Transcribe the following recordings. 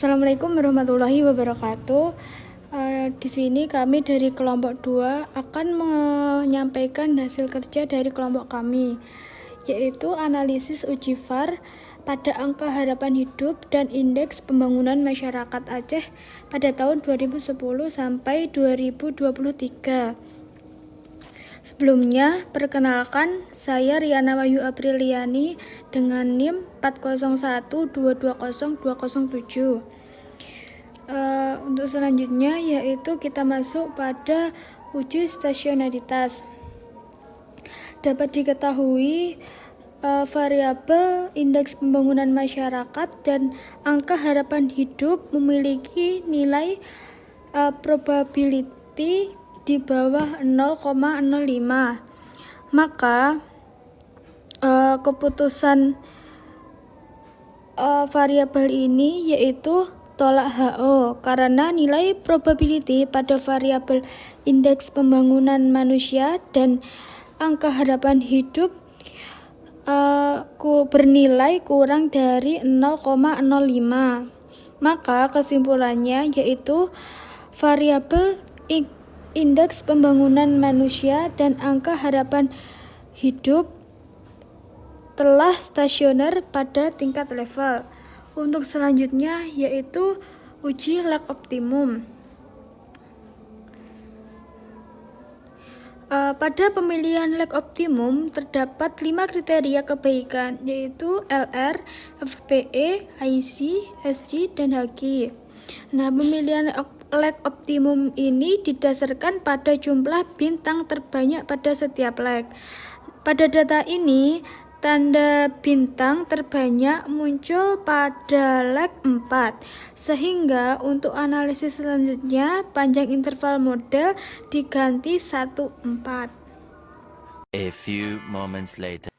Assalamualaikum warahmatullahi wabarakatuh. Di sini kami dari kelompok 2 akan menyampaikan hasil kerja dari kelompok kami, yaitu analisis uji VAR pada angka harapan hidup dan indeks pembangunan masyarakat Aceh pada tahun 2010 sampai 2023. Sebelumnya, perkenalkan, saya Riana Wahyu Apriliani dengan NIM 4012202007. Untuk selanjutnya yaitu kita masuk pada uji stasionaritas. Dapat diketahui variabel indeks pembangunan masyarakat dan angka harapan hidup memiliki nilai probability di bawah 0,05. Maka keputusan variabel ini yaitu tolak HO karena nilai probability pada variabel indeks pembangunan manusia dan angka harapan hidup bernilai kurang dari 0,05. Maka kesimpulannya yaitu variabel indeks pembangunan manusia dan angka harapan hidup telah stasioner pada tingkat level. Untuk selanjutnya yaitu uji lag optimum. Pada pemilihan lag optimum terdapat 5 kriteria kebaikan, yaitu LR, FPE, IC, SG, dan HG. Nah, pemilihan lag optimum ini didasarkan pada jumlah bintang terbanyak pada setiap lag. Pada data ini, tanda bintang terbanyak muncul pada lag 4, sehingga untuk analisis selanjutnya panjang interval model diganti 1,4. A few moments later.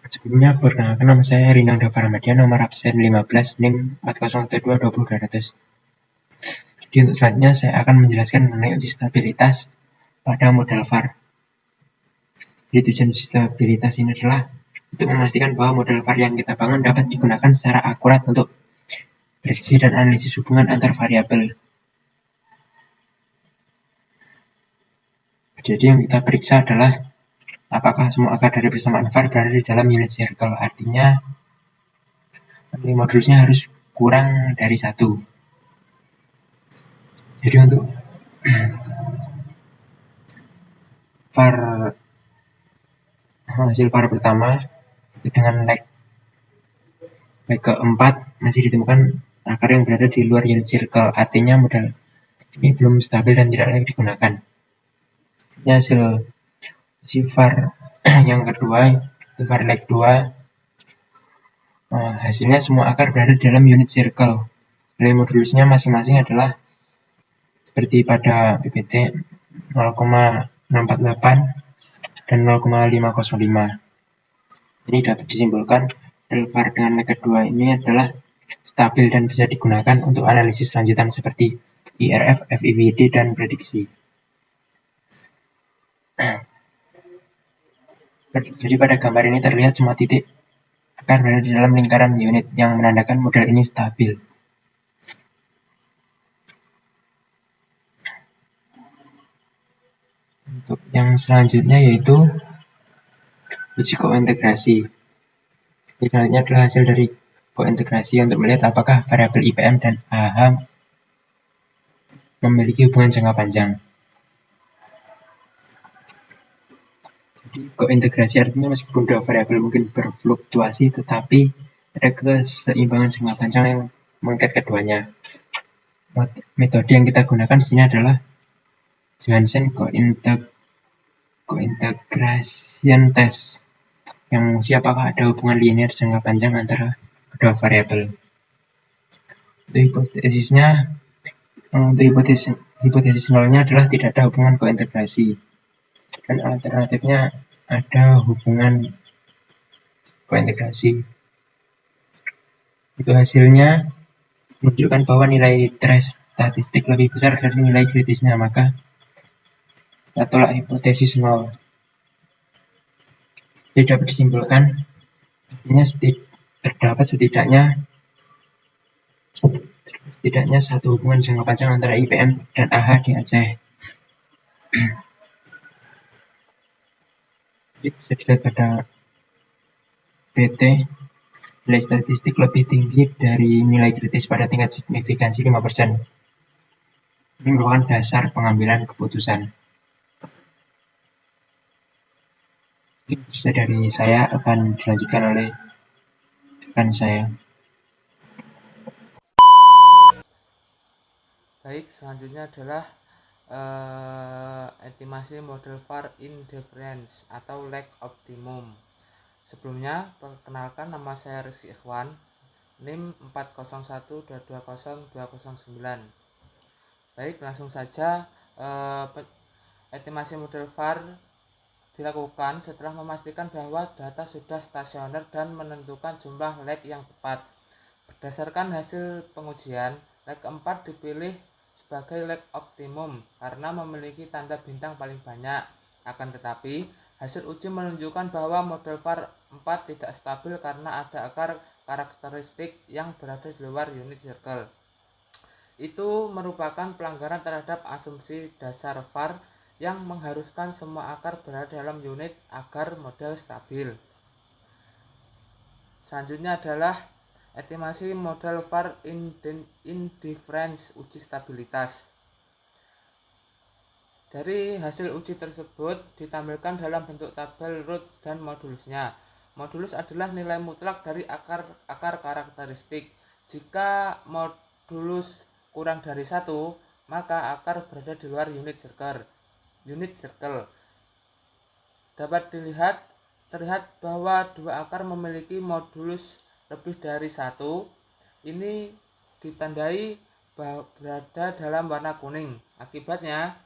Sebelumnya, perkenalkan nama saya Rina Davaramadian, nomor absen 15, NIM 4012202200. Jadi untuk selanjutnya saya akan menjelaskan mengenai uji stabilitas pada model VAR. Jadi tujuan uji stabilitas ini adalah untuk memastikan bahwa model VAR yang kita bangun dapat digunakan secara akurat untuk prediksi dan analisis hubungan antar variabel. Jadi yang kita periksa adalah apakah semua akar dari persamaan VAR berada di dalam unit circle. Artinya nilai modulusnya harus kurang dari 1. Jadi untuk VAR hasil VAR pertama dengan lag keempat masih ditemukan akar yang berada di luar unit circle. Artinya model ini belum stabil dan tidak layak digunakan. Ini hasil VAR yang kedua, VAR lag 2. Hasilnya semua akar berada di dalam unit circle. Nilai modulusnya masing-masing adalah seperti pada PPT 0,648 dan 0,505. Ini dapat disimpulkan VAR dengan lag kedua ini adalah stabil dan bisa digunakan untuk analisis lanjutan seperti IRF, FIVD, dan prediksi. Jadi pada gambar ini terlihat semua titik akar berada di dalam lingkaran unit yang menandakan model ini stabil. Untuk yang selanjutnya yaitu uji kointegrasi. Ini selanjutnya adalah hasil dari kointegrasi untuk melihat apakah variabel IPM dan AH memiliki hubungan jangka panjang. Jadi kointegrasi artinya meskipun dua variabel mungkin berfluktuasi, tetapi ada keseimbangan jangka panjang yang mengikat keduanya. Metode yang kita gunakan di sini adalah Johansen Cointegration Test, yang menguji apakah ada hubungan linear jangka panjang antara kedua variabel. Untuk hipotesis nolnya adalah tidak ada hubungan kointegrasi, dan alternatifnya ada hubungan kointegrasi. Itu hasilnya menunjukkan bahwa nilai threshold statistik lebih besar dari nilai kritisnya, maka kita tolak hipotesis nol. Jadi dapat disimpulkan artinya terdapat setidaknya setidaknya satu hubungan jangka panjang antara IPM dan AH di Aceh. Bisa dilihat pada PT, nilai statistik lebih tinggi dari nilai kritis pada tingkat signifikansi 5%. Ini merupakan dasar pengambilan keputusan. Bisa dari saya akan dilanjutkan oleh rekan saya. Baik, selanjutnya adalah estimasi model VAR indifference atau lag optimum. Sebelumnya, perkenalkan, nama saya Rizky Ikhwan, NIM 401220209. Baik, langsung saja. Estimasi model VAR dilakukan setelah memastikan bahwa data sudah stasioner dan menentukan jumlah lag yang tepat. Berdasarkan hasil pengujian, lag keempat dipilih sebagai lag optimum karena memiliki tanda bintang paling banyak. Akan tetapi, hasil uji menunjukkan bahwa model VAR 4 tidak stabil karena ada akar karakteristik yang berada di luar unit circle. Itu merupakan pelanggaran terhadap asumsi dasar VAR yang mengharuskan semua akar berada dalam unit agar model stabil. Selanjutnya adalah estimasi model VAR indifference uji stabilitas. Dari hasil uji tersebut ditampilkan dalam bentuk tabel roots dan modulusnya. Modulus adalah nilai mutlak dari akar karakteristik. Jika modulus kurang dari 1, maka akar berada di luar unit circle. Dapat terlihat bahwa dua akar memiliki modulus lebih dari 1. Ini ditandai berada dalam warna kuning. Akibatnya,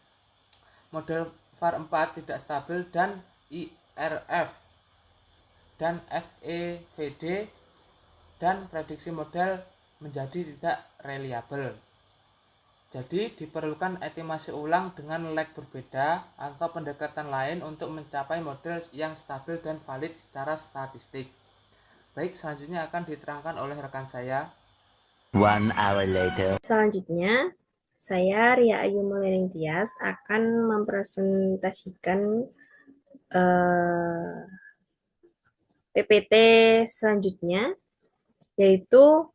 model VAR 4 tidak stabil dan IRF dan FEVD dan prediksi model menjadi tidak reliable. Jadi diperlukan estimasi ulang dengan lag berbeda atau pendekatan lain untuk mencapai model yang stabil dan valid secara statistik. Baik, selanjutnya akan diterangkan oleh rekan saya. 1 hour later. Selanjutnya, saya Ria Ayu Melining Tias akan mempresentasikan PPT selanjutnya, yaitu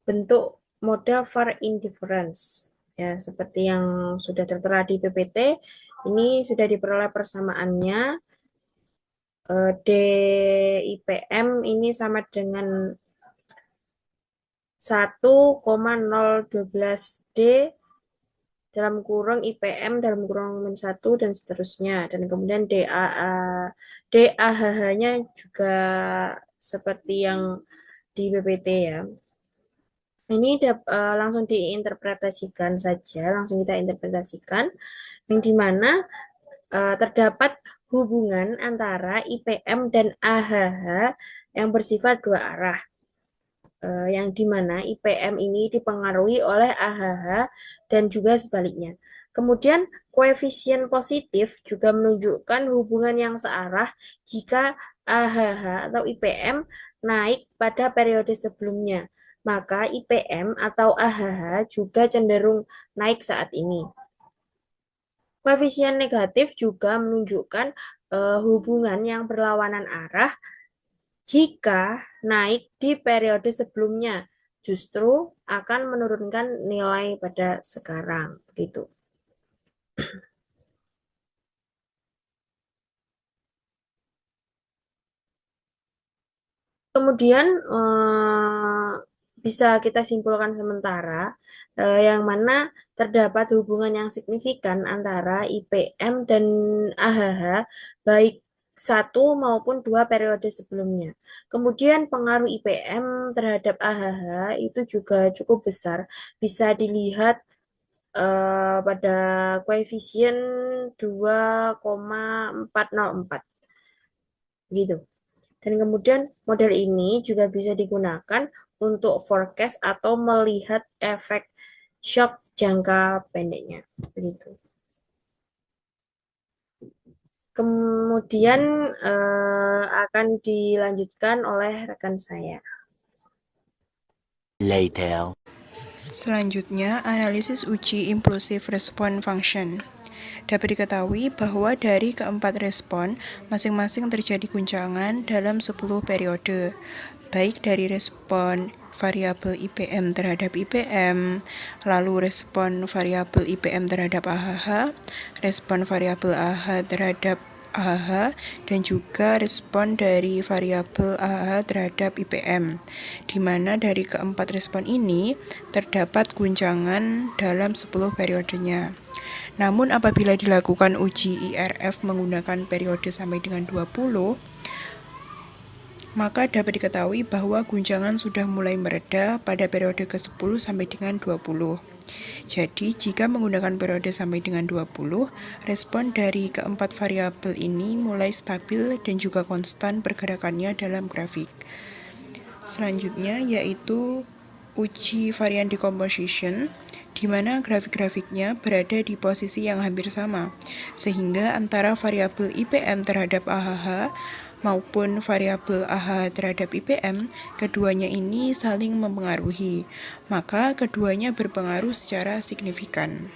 bentuk model VAR indifference. Ya, seperti yang sudah tertera di PPT, ini sudah diperoleh persamaannya. DIPM ini sama dengan 1,012D dalam kurung IPM dalam kurung min 1 dan seterusnya. Dan kemudian DAHH-nya juga seperti yang di PPT ya. Ini langsung diinterpretasikan saja, langsung kita interpretasikan, yang dimana terdapat hubungan antara IPM dan AHH yang bersifat dua arah. Yang dimana IPM ini dipengaruhi oleh AHH dan juga sebaliknya. Kemudian koefisien positif juga menunjukkan hubungan yang searah jika AHH atau IPM naik pada periode sebelumnya, maka IPM atau AHH juga cenderung naik saat ini. Koefisien negatif juga menunjukkan hubungan yang berlawanan arah jika naik di periode sebelumnya, justru akan menurunkan nilai pada sekarang, begitu. Kemudian bisa kita simpulkan sementara yang mana terdapat hubungan yang signifikan antara IPM dan AHH baik 1 maupun 2 periode sebelumnya. Kemudian pengaruh IPM terhadap AHH itu juga cukup besar. Bisa dilihat pada koefisien 2,404. Gitu. Dan kemudian model ini juga bisa digunakan untuk forecast atau melihat efek shock jangka pendeknya. Begitu. Kemudian akan dilanjutkan oleh rekan saya. Later. Selanjutnya, analisis uji impulsive response function. Dapat diketahui bahwa dari keempat respon, masing-masing terjadi guncangan dalam 10 periode, baik dari respon variabel IPM terhadap IPM, lalu respon variabel IPM terhadap AHH, respon variabel AHH terhadap AHH, dan juga respon dari variabel AHH terhadap IPM, di mana dari keempat respon ini terdapat guncangan dalam 10 periodenya. Namun apabila dilakukan uji IRF menggunakan periode sampai dengan 20, maka dapat diketahui bahwa guncangan sudah mulai mereda pada periode ke-10 sampai dengan 20. Jadi, jika menggunakan periode sampai dengan 20, respon dari keempat variabel ini mulai stabil dan juga konstan pergerakannya dalam grafik. Selanjutnya yaitu uji varian decomposition, di mana grafik-grafiknya berada di posisi yang hampir sama, sehingga antara variabel IPM terhadap AHH maupun variabel AHH terhadap IPM, keduanya ini saling mempengaruhi, maka keduanya berpengaruh secara signifikan.